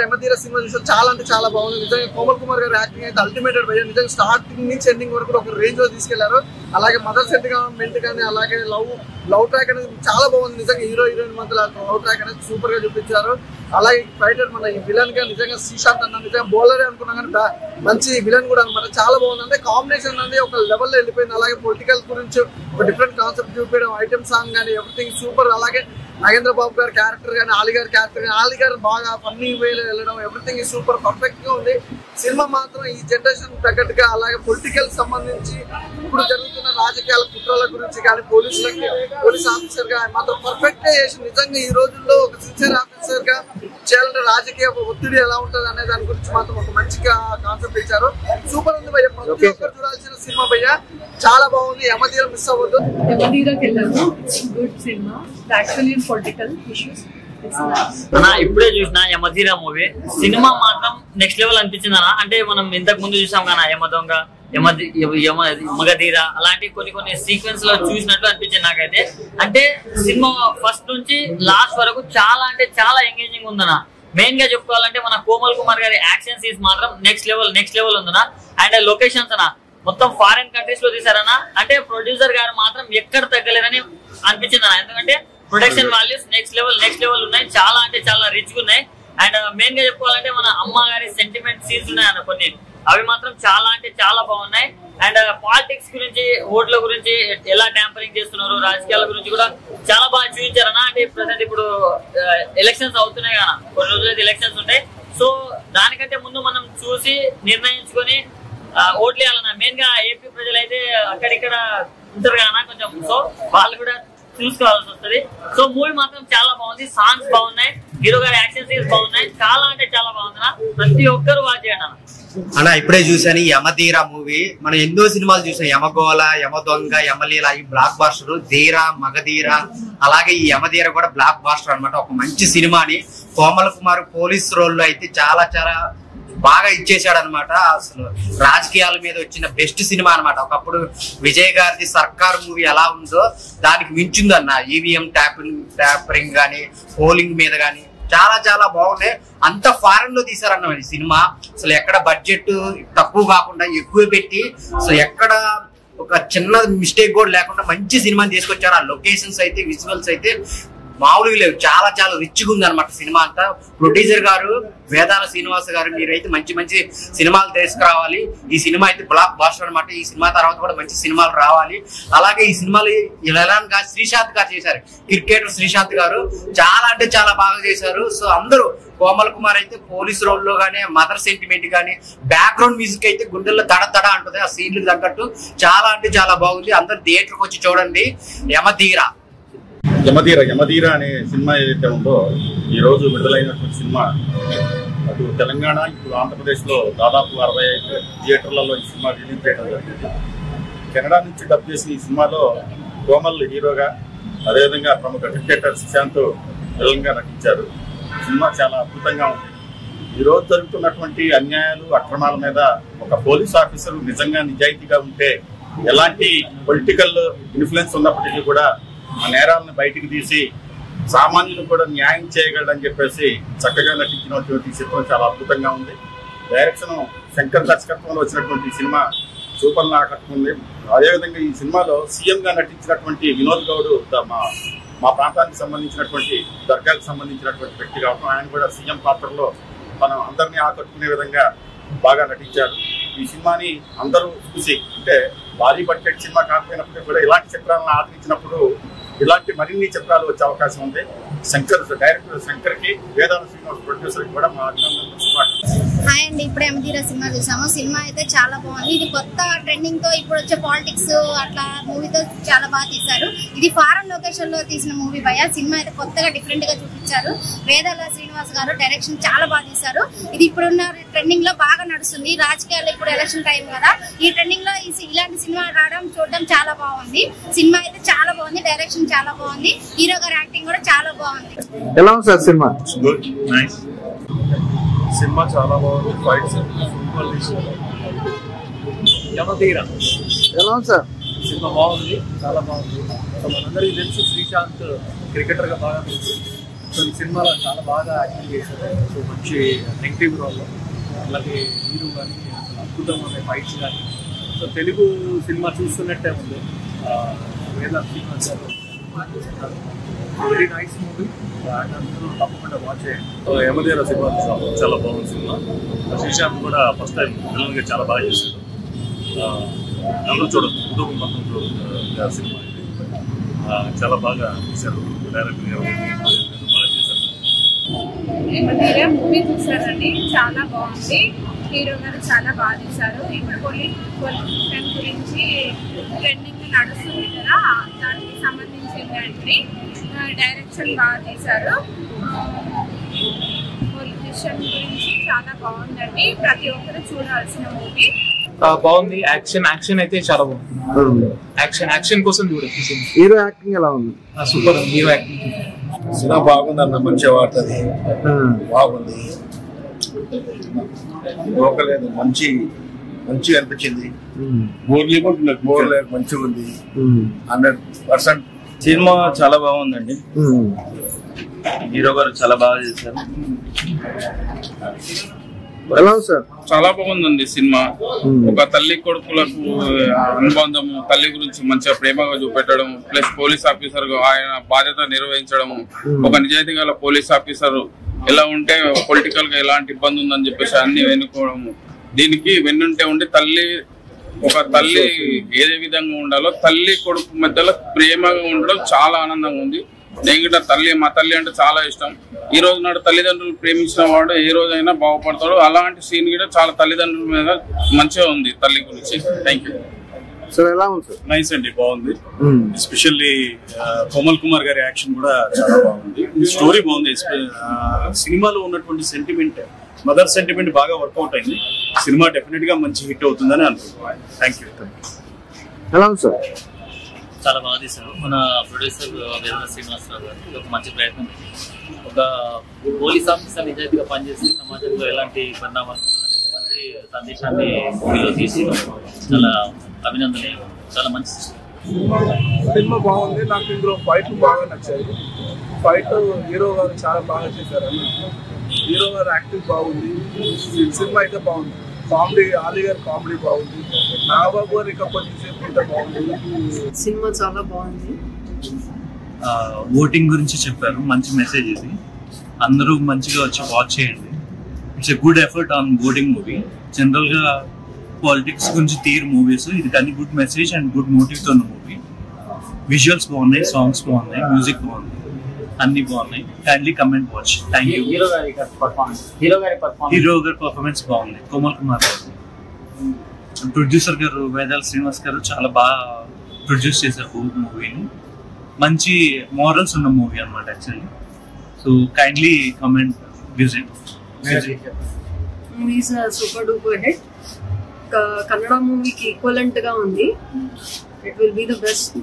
యమధీర cinema చూసారు, చాలా అంటే చాలా బాగుంది. నిజంగా కోమల్ కుమార్ గారి యాక్టింగ్ అయితే అల్టిమేటెడ్ భయ్య. నిజంగా స్టార్టింగ్ నుంచి ఎండింగ్ వరకు ఒక రేంజ్ లో తీసుకెళ్లారు. అలాగే మదర్ సెంటిమెంట్ కానీ, అలాగే లవ్ ట్రాక్ అనేది చాలా బాగుంది. నిజంగా హీరో హీరోయిన్ మధ్యలో లవ్ ట్రాక్ అనేది సూపర్ గా చూపించారు. అలాగే ఫైటర్ మన ఈ విలన్ గా నిజంగా శ్రీశాంత్ అన్న నిజంగా బౌలరే అనుకున్నాం కానీ మంచి విలన్ కూడా అనమాట. చాలా బాగుంది. అంటే కాంబినేషన్ అనేది ఒక లెవెల్లో వెళ్ళిపోయింది. అలాగే పొలిటికల్ గురించి ఒక డిఫరెంట్ కాన్సెప్ట్ చూపించడం, ఐటమ్ సాంగ్ కానీ ఎవ్రీథింగ్ సూపర్. అలాగే నాగేంద్ర బాబు గారి క్యారెక్టర్ కానీ, ఆలీ గారి క్యారెక్టర్ కానీ, ఆలీ గారు బాగా ఫన్నీ వేలో వెళ్ళడం, ఎవ్రీథింగ్ సూపర్ పర్ఫెక్ట్ గా ఉంది. సినిమా మాత్రం ఈ జనరేషన్ తగ్గట్టుగా, అలాగే పొలిటికల్ సంబంధించి ఇప్పుడు జరుగుతున్న రాజకీయాల కుట్రల గురించి కానీ, పోలీస్ ఆఫీసర్ గా మాత్రం పర్ఫెక్ట్ గా చేసి నిజంగా ఈ రోజుల్లో ఒక సిన్సియర్ ఆఫీసర్ గా చేయాలంటే రాజకీయ ఒత్తిడి ఎలా ఉంటుంది అనే దాని గురించి మాత్రం ఒక మంచిగా కాన్సెప్ట్ ఇచ్చారు. సూపర్ ఉంది భయ్య, ప్రతి ఒక్కరు చూడాల్సిన సినిమా భయ్య. చాలా బాగుంది. యమధీర మిస్ అవ్వద్దు. యమధీరకి వెళ్ళాము. Good cinema. Actually political issues. ఇప్పుడే చూసిన యమధీర మూవీ. సినిమా మాత్రం నెక్స్ట్ లెవెల్ అనిపించింది అన్న. అంటే మనం ఇంతకు ముందు చూసాం కదా యమదొంగ, మగధీర, అలాంటి కొన్ని సీక్వెన్స్ లో చూసినట్లు అనిపించింది నాకైతే. అంటే సినిమా ఫస్ట్ నుంచి లాస్ట్ వరకు చాలా అంటే చాలా ఎంగేజింగ్ ఉందన్న. మెయిన్ గా చెప్పుకోవాలంటే మన కోమల్ కుమార్ గారి యాక్షన్ సీన్స్ మాత్రం నెక్స్ట్ లెవెల్ ఉందన్న. అండ్ లొకేషన్స్ అన్న మొత్తం ఫారెన్ కంట్రీస్ లో తీసారన్న. అంటే ప్రొడ్యూసర్ గారు మాత్రం ఎక్కడ తగ్గలేరని అనిపించింది అన్న. ఎందుకంటే ప్రొడక్షన్ వాల్యూస్ నెక్స్ట్ లెవెల్ ఉన్నాయి. చాలా అంటే చాలా రిచ్ గా ఉన్నాయి. అండ్ మెయిన్ గా చెప్పుకోవాలంటే మన అమ్మ గారి సెంటిమెంట్ సీన్స్ ఉన్నాయి అన్న కొన్ని. అవి మాత్రం చాలా అంటే చాలా బాగున్నాయి. అండ్ పాలిటిక్స్ గురించి, ఓట్ల గురించి ఎలా ట్యాంపరింగ్ చేస్తున్నారు, రాజకీయాల గురించి కూడా చాలా బాగా చూపించారన్న. అంటే ప్రజెంట్ ఇప్పుడు ఎలక్షన్స్ అవుతున్నాయి కదా, కొన్ని రోజులైతే ఎలక్షన్స్ ఉంటాయి. సో దానికంటే ముందు మనం చూసి నిర్ణయించుకొని ఓట్లు వేయాలన్న. మెయిన్ గా ఏపీ ప్రజలు అయితే అక్కడిక్కడ ఉంటారు కదా కొంచెం, సో వాళ్ళు కూడా చూసుకోవాల్సి వస్తుంది. సో మూవీ మాత్రం చాలా బాగుంది. సాంగ్స్ బాగున్నాయి, హీరో గారి యాక్షన్ సీన్స్ బాగున్నాయి. చాలా అంటే చాలా బాగుంది. ప్రతి ఒక్కరు వాచ్ చేయండి అన్న. ఇప్పుడే చూసాను యమధీర మూవీ. మనం ఎన్నో సినిమాలు చూసాం, యమగోళ, యమదొంగ, యమలీల, ఈ బ్లాక్ బాస్టర్. ధీర, మగధీర, అలాగే ఈ యమధీర కూడా బ్లాక్ బాస్టర్ అనమాట. ఒక మంచి సినిమాని కోమల్ కుమార్ పోలీస్ రోల్ లో అయితే చాలా చాలా బాగా ఇచ్చేసాడు అనమాట. అసలు రాజకీయాల మీద వచ్చిన బెస్ట్ సినిమా అనమాట. ఒకప్పుడు విజయ్ గారిది సర్కార్ మూవీ ఎలా ఉందో దానికి మించిందన్న. ఈవీఎం ట్యాపరింగ్ కానీ, పోలింగ్ మీద కానీ చాలా చాలా బాగున్నాయి. అంత ఫారెన్ లో తీసారన్న ఈ సినిమా. అసలు ఎక్కడ బడ్జెట్ తక్కువ కాకుండా ఎక్కువ పెట్టి, అసలు ఎక్కడ ఒక చిన్న మిస్టేక్ కూడా లేకుండా మంచి సినిమాని తీసుకొచ్చారు. ఆ లొకేషన్స్ అయితే, విజువల్స్ అయితే మామూలుగా లేవు. చాలా చాలా రిచ్గా ఉంది అనమాట సినిమా అంతా. ప్రొడ్యూసర్ గారు వేదాల శ్రీనివాస గారు, మీరైతే మంచి మంచి సినిమాలు తీసుకురావాలి. ఈ సినిమా అయితే బ్లాక్ బాస్టర్ అనమాట. ఈ సినిమా తర్వాత కూడా మంచి సినిమాలు రావాలి. అలాగే ఈ సినిమాలు ఎలాన్ గారు, శ్రీశాంత్ గారు చేశారు. క్రికెటర్ శ్రీశాంత్ గారు చాలా అంటే చాలా బాగా చేశారు. సో అందరూ కోమల్ కుమార్ అయితే పోలీస్ రోల్ లో గానీ, మదర్ సెంటిమెంట్ కానీ, బ్యాక్గ్రౌండ్ మ్యూజిక్ అయితే గుండెల్లో తడ అంటుంది. ఆ సీన్లకు తగ్గట్టు చాలా అంటే చాలా బాగుంది. అందరు థియేటర్కి వచ్చి చూడండి యమధీర అనే సినిమా ఏదైతే ఉందో ఈరోజు విడుదలైనటువంటి సినిమా అటు తెలంగాణ, ఇప్పుడు ఆంధ్రప్రదేశ్లో దాదాపు 65 థియేటర్లలో ఈ సినిమా రిలీజ్ చేయడం జరిగింది. కెనడా నుంచి డబ్ చేసిన ఈ సినిమాలో కోమల్ హీరోగా, అదేవిధంగా ప్రముఖ క్రికెటర్ శ్రీశాంత్ విలన్గా నటించారు. సినిమా చాలా అద్భుతంగా ఉంది. ఈరోజు జరుగుతున్నటువంటి అన్యాయాలు, అక్రమాల మీద ఒక పోలీస్ ఆఫీసర్ నిజంగా నిజాయితీగా ఉంటే, ఎలాంటి పొలిటికల్ ఇన్ఫ్లుయెన్స్ ఉన్నప్పటికీ కూడా ఆ నేరాలను బయటికి తీసి సామాన్యులు కూడా న్యాయం చేయగలడని చెప్పేసి చక్కగా నటించినటువంటి చిత్రం చాలా అద్భుతంగా ఉంది. డైరెక్షన్ శంకర్ దర్శకత్వంలో వచ్చినటువంటి సినిమా సూపర్గా ఆకట్టుకుంది. అదేవిధంగా ఈ సినిమాలో సీఎంగా నటించినటువంటి వినోద్ గౌడ్ మా ప్రాంతానికి సంబంధించినటువంటి దర్గాకు సంబంధించినటువంటి వ్యక్తి కావడం, ఆయన కూడా సీఎం పాత్రలో మనం అందరినీ ఆకట్టుకునే విధంగా బాగా నటించారు. ఈ సినిమాని అందరూ చూసి, అంటే భారీ బడ్జెట్ సినిమా కాకపోయినప్పుడు కూడా ఇలాంటి చిత్రాలను ఆదరించినప్పుడు ఇలాంటి మరిన్ని చిత్రాలు వచ్చే అవకాశం ఉంది. డైరెక్టర్ శంకర్కి, వేదాల శ్రీనివాస్ ప్రొడ్యూసర్కి కూడా మా అభినందనలు. హాయ్ అండి, ఇప్పుడే యమధీర సినిమా చూసాము. సినిమా అయితే చాలా బాగుంది. ఇది కొత్త ట్రెండింగ్ తో ఇప్పుడు వచ్చే పాలిటిక్స్ అట్లా మూవీతో చాలా బాగా తీశారు. ఇది ఫారెన్ లొకేషన్ లో తీసిన మూవీ భయ్య. సినిమా అయితే కొత్తగా డిఫరెంట్ గా చూపించారు. వేదాల శ్రీనివాస్ గారు డైరెక్షన్ చాలా బాగా తీశారు. ఇది ఇప్పుడున్న ట్రెండింగ్ లో బాగా నడుస్తుంది. రాజకీయాలు ఇప్పుడు ఎలక్షన్ టైం కదా, ఈ ట్రెండింగ్ లో ఇలాంటి సినిమా రావడం చూడడం చాలా బాగుంది. సినిమా అయితే చాలా బాగుంది. డైరెక్షన్ చాలా బాగుంది. హీరో గారి యాక్టింగ్ కూడా చాలా బాగుంది. ఎలా ఉంది sir cinema? Good, nice. Cinema చాలా బాగుంది. ఫైట్స్ సూపర్ తీశారు. యమధీర ఎలా ఉంది సార్? సినిమా బాగుంది, చాలా బాగుంది. సో మనందరికీ తెలుసు శ్రీశాంత్ క్రికెటర్ గా బాగా తెలుసు. సో ఈ సినిమాలో చాలా బాగా యాక్టింగ్ చేశారు. సో మంచి నెగిటివ్ రోల్లో, అలాగే హీరో కానీ అసలు అద్భుతమైన ఫైట్స్ కానీ. సో తెలుగు సినిమా చూస్తున్నట్టే ఉంది. వేద శ్రీనివాస్ గారు వెరీ నైస్ మూవీ, అందరూ తప్పకుండా వాచ్ చేయండి. యమధీర సినిమా చాలా బాగుంది సినిమా. శ్రీశాంత్ కూడా ఫస్ట్ టైం విలన్గా చాలా బాగా చేశాడు. అందరూ చూడొచ్చు, కుటుంబం మొత్తం చూడొచ్చు సినిమా. ఇది చాలా బాగా చేశారు. డైరెక్టర్ గారు బాగా చేశారు. యమధీర మూవీ చూసారండి, చాలా బాగుంది. హీరో గారు చాలా బాగా చేశారు. ఇప్పుడు పొలిటిషన్ గురించి ట్రెండింగ్ నడుస్తుంది కదా, దానికి సంబంధించిందండి. డైరెక్షన్ బాగా చేశారు. పొలిటిషన్ గురించి చాలా బాగుందండి, ప్రతి ఒక్కరు చూడాల్సిన మూవీ. బాగుంది. యాక్షన్ అయితే చాలా బాగుంది. యాక్షన్ కోసం చూడొచ్చు. హీరో యాక్టింగ్ ఎలా ఉంది? సూపర్ ఉంది హీరో యాక్టింగ్. సినిమా బాగుందన్న, మంచిగా వాడుతుంది, బాగుంది. లోకలేదు మంచిగా అనిపించింది. మంచిగా ఉంది. 100% సినిమా చాలా బాగుందండి. హీరో గారు చాలా బాగా చేశారు. ఎలా సార్? చాలా బాగుందండి సినిమా. ఒక తల్లి కొడుకులకు అనుబంధము, తల్లి గురించి మంచిగా ప్రేమగా చూపెట్టడం, ప్లస్ పోలీస్ ఆఫీసర్ ఆయన బాధ్యత నిర్వహించడం, ఒక నిజాయితీ గల పోలీస్ ఆఫీసర్ ఎలా ఉంటే పొలిటికల్ గా ఎలాంటి ఇబ్బంది ఉందని చెప్పేసి అన్ని వెనుకోవడము. దీనికి వెన్నుంటే ఉండి ఒక తల్లి ఏ విధంగా ఉండాలో తల్లి కొడుకు మధ్యలో ప్రేమగా ఉండడం చాలా ఆనందంగా ఉంది. నేను కూడా మా తల్లి అంటే చాలా ఇష్టం. ఈ రోజు నాడు తల్లిదండ్రులు ప్రేమించిన వాడు ఏ రోజైనా బాగుపడతాడు. అలాంటి సీన్ కూడా చాలా తల్లిదండ్రుల మీద మంచిగా ఉంది తల్లి గురించి. Thank you sir. ఎలా ఉంది సార్? నైస్ అండి, బాగుంది. ఎస్పెషల్లీ కోమల్ కుమార్ గారి యాక్షన్ కూడా చాలా బాగుంది. స్టోరీ బాగుంది. సినిమాలో ఉన్నటువంటి సెంటిమెంట్, మదర్ సెంటిమెంట్ బాగా వర్కౌట్ అయింది. సినిమా డెఫినెట్ గా మంచి హిట్ అవుతుందని అనుకుంటున్నాను. Thank you. ఎలా ఉంది సార్? చాలా బాగా తీశారు మన ప్రొడ్యూసర్ వేద శ్రీనివాసరావు గారు. ఇది ఒక మంచి ప్రయత్నం. ఒక పోలీస్ ఆఫీసర్ నిజాయితీగా పనిచేసి సమాజంలో ఎలాంటి పరిణామాలు అనేది మంచి సందేశాన్ని మూవీలో తీసి చాలా అభినందనీయం. చాలా మంచి సినిమా బాగుంది. నాకు ఇందులో ఫైట్ బాగా నచ్చాయి. ఫైట్ హీరో గారు చాలా బాగా చేశారు. హీరో గారు యాక్టింగ్ బాగుంది. సినిమా అయితే బాగుంది. కామెడీ, ఆలీ గారి కామెడీ బాగుంది. నాగబాబు గారు ఇంకా కొంచెంసేపు ఉంటే బాగుంది. సినిమా చాలా బాగుంది. ఓటింగ్ గురించి చెప్పారు, మంచి మెసేజ్ ఇది. అందరూ మంచిగా వచ్చి వాచ్ చేయండి. It's a good effort on voting movie. General గా పాలిటిక్స్ గురించి తీరు మూవీస్, ఇది కానీ good message and good motive తో ఉన్న మూవీ. విజువల్స్ బాగున్నాయి, సాంగ్స్ బాగున్నాయి, మ్యూజిక్ బాగుంది, అన్ని బాగున్నాయి. Kindly comment watch. Thank you. Hero గారి పర్ఫార్మెన్స్ బాగుంది. కోమల్ కుమార్ గారు, ప్రొడ్యూసర్ గారు వేదాల శ్రీనివాస్ గారు చాలా బాగా ప్రొడ్యూస్ చేశారు మూవీని. మంచి మోరల్స్ ఉన్న మూవీ అనమాట actually. So kindly comment visit. Movies super duper hit. Kannada మూవీకి ఈక్వలెంట్ గా ఉంది. It will be the best